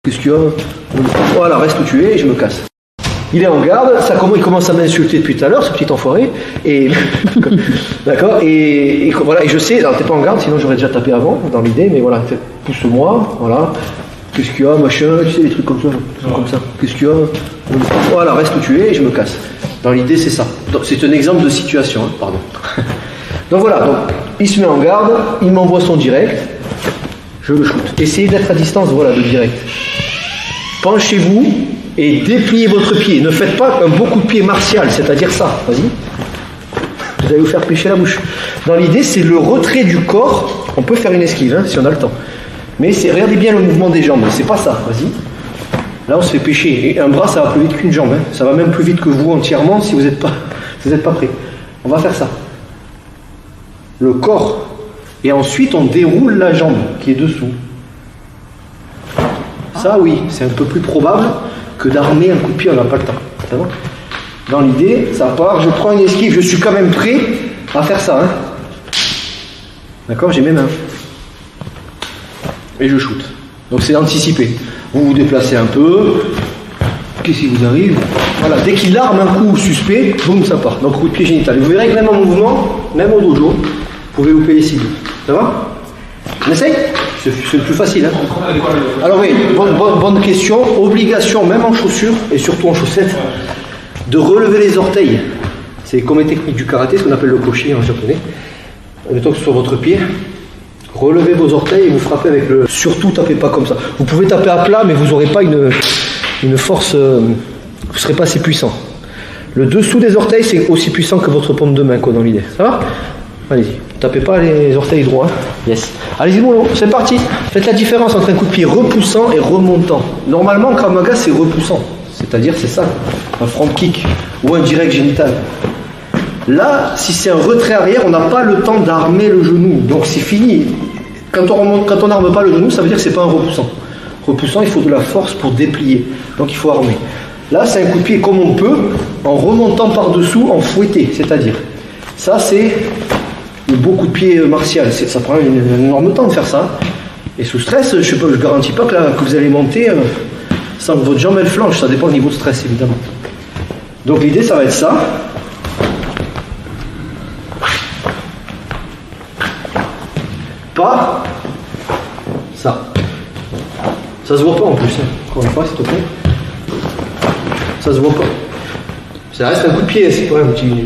Qu'est-ce qu'il y a? Voilà, reste où tu es et je me casse. Il est en garde, ça il commence à m'insulter depuis tout à l'heure, ce petit enfoiré. Et d'accord. Et voilà, et je sais, alors t'es pas en garde, sinon j'aurais déjà tapé avant, dans l'idée, mais voilà, pousse-moi, voilà. Qu'est-ce qu'il y a, machin, tu sais, des trucs comme ça. Qu'est-ce qu'il y a? Voilà, reste où tu es et je me casse. Dans l'idée, c'est ça. C'est un exemple de situation, hein, pardon. Donc voilà, donc, il se met en garde, il m'envoie son direct, je le shoot. Essayez d'être à distance, voilà, de direct. Penchez-vous et dépliez votre pied. Ne faites pas un beau coup de pied martial, c'est-à-dire ça. Vas-y. Vous allez vous faire pêcher la bouche. Dans l'idée, c'est le retrait du corps. On peut faire une esquive, hein, si on a le temps. Mais regardez bien le mouvement des jambes, c'est pas ça, vas-y. Là on se fait pêcher, et un bras ça va plus vite qu'une jambe, hein. Ça va même plus vite que vous entièrement si vous n'êtes pas prêt. On va faire ça. Le corps, et ensuite on déroule la jambe qui est dessous. Ça oui, c'est un peu plus probable que d'armer un coup de pied, on n'a pas le temps. Ça va ? Dans l'idée, ça part, je prends une esquive, je suis quand même prêt à faire ça. Hein. D'accord, j'ai mes mains. Et je shoot. Donc c'est anticipé. Vous vous déplacez un peu. Qu'est-ce qui vous arrive? Voilà, dès qu'il arme un coup suspect, boum, ça part. Donc coup de pied génital. Et vous verrez que même en mouvement, même au dojo, vous pouvez louper les cibles. Ça va? On essaye? C'est le plus facile. Hein. Alors oui, bonne question. Obligation, même en chaussures, et surtout en chaussettes, de relever les orteils. C'est comme les techniques du karaté, ce qu'on appelle le koshi en japonais. Mettons que sur votre pied. Relevez vos orteils et vous frappez avec le... Surtout, tapez pas comme ça. Vous pouvez taper à plat, mais vous n'aurez pas une force... vous ne serez pas assez puissant. Le dessous des orteils, c'est aussi puissant que votre paume de main, quoi, dans l'idée. Ça va? Allez-y. Tapez pas les orteils droits. Hein. Yes. Allez-y, mollo. C'est parti. Faites la différence entre un coup de pied repoussant et remontant. Normalement, en Krav Maga, c'est repoussant. C'est-à-dire, c'est ça. Un front kick ou un direct génital. Là, si c'est un retrait arrière, on n'a pas le temps d'armer le genou. Donc c'est fini. Quand on n'arme pas le genou, ça veut dire que ce n'est pas un repoussant. Repoussant, il faut de la force pour déplier. Donc il faut armer. Là, c'est un coup de pied comme on peut, en remontant par-dessous, en fouetté. C'est-à-dire, ça c'est le beau coup de pied martial. Ça prend un énorme temps de faire ça. Et sous stress, je ne garantis pas que vous allez monter sans que votre jambe elle flanche. Ça dépend du niveau de stress, évidemment. Donc l'idée, ça va être ça. Pas ça. Ça se voit pas en plus. Hein. Encore une fois, s'il te plaît. Ça se voit pas. Ça reste un coup de pied. C'est pas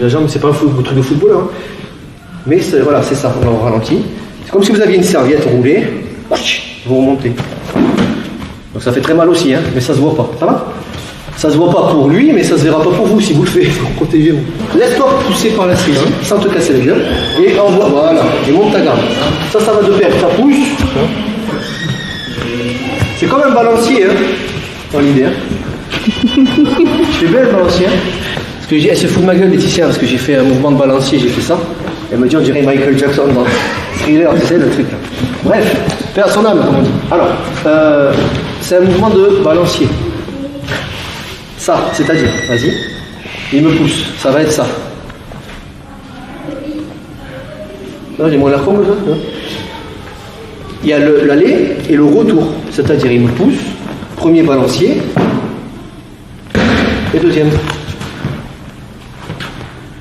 la jambe, c'est pas un truc de footballeur. Hein. Mais voilà, c'est ça. On va au ralenti. C'est comme si vous aviez une serviette roulée. Vous remontez. Donc ça fait très mal aussi, hein, mais ça se voit pas. Ça va? Ça se voit pas pour lui, mais ça se verra pas pour vous si vous le faites. Protégez-vous. Laisse-toi pousser par la saisie, sans te casser la gueule. Et envoie, voilà. Et monte ta garde. Ça va de pair. Ça pousse. C'est comme un balancier, hein, dans l'idée. Hein. Je fais bien le balancier. Hein. Parce que elle se fout de ma gueule, Laetitia, parce que j'ai fait un mouvement de balancier, j'ai fait ça. Elle me dit, on dirait Michael Jackson dans Thriller, tu sais, le truc là. Bref, paix à son âme, comme on dit. Alors, c'est un mouvement de balancier. Ça, c'est-à-dire, vas-y, il me pousse, ça va être ça. Non, j'ai moins l'air con, ça. Il y a l'aller et le retour, c'est-à-dire, il me pousse, premier balancier, et deuxième.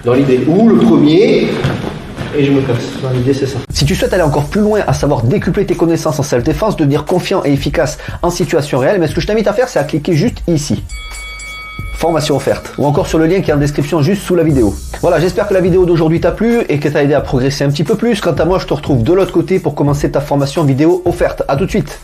Dans l'idée, ou le premier, et je me casse. Dans l'idée, c'est ça. Si tu souhaites aller encore plus loin, à savoir décupler tes connaissances en self-défense, devenir confiant et efficace en situation réelle, mais ce que je t'invite à faire, c'est à cliquer juste ici. Formation offerte, ou encore sur le lien qui est en description juste sous la vidéo. Voilà, j'espère que la vidéo d'aujourd'hui t'a plu et qu'elle t'a aidé à progresser un petit peu plus. Quant à moi, je te retrouve de l'autre côté pour commencer ta formation vidéo offerte. À tout de suite.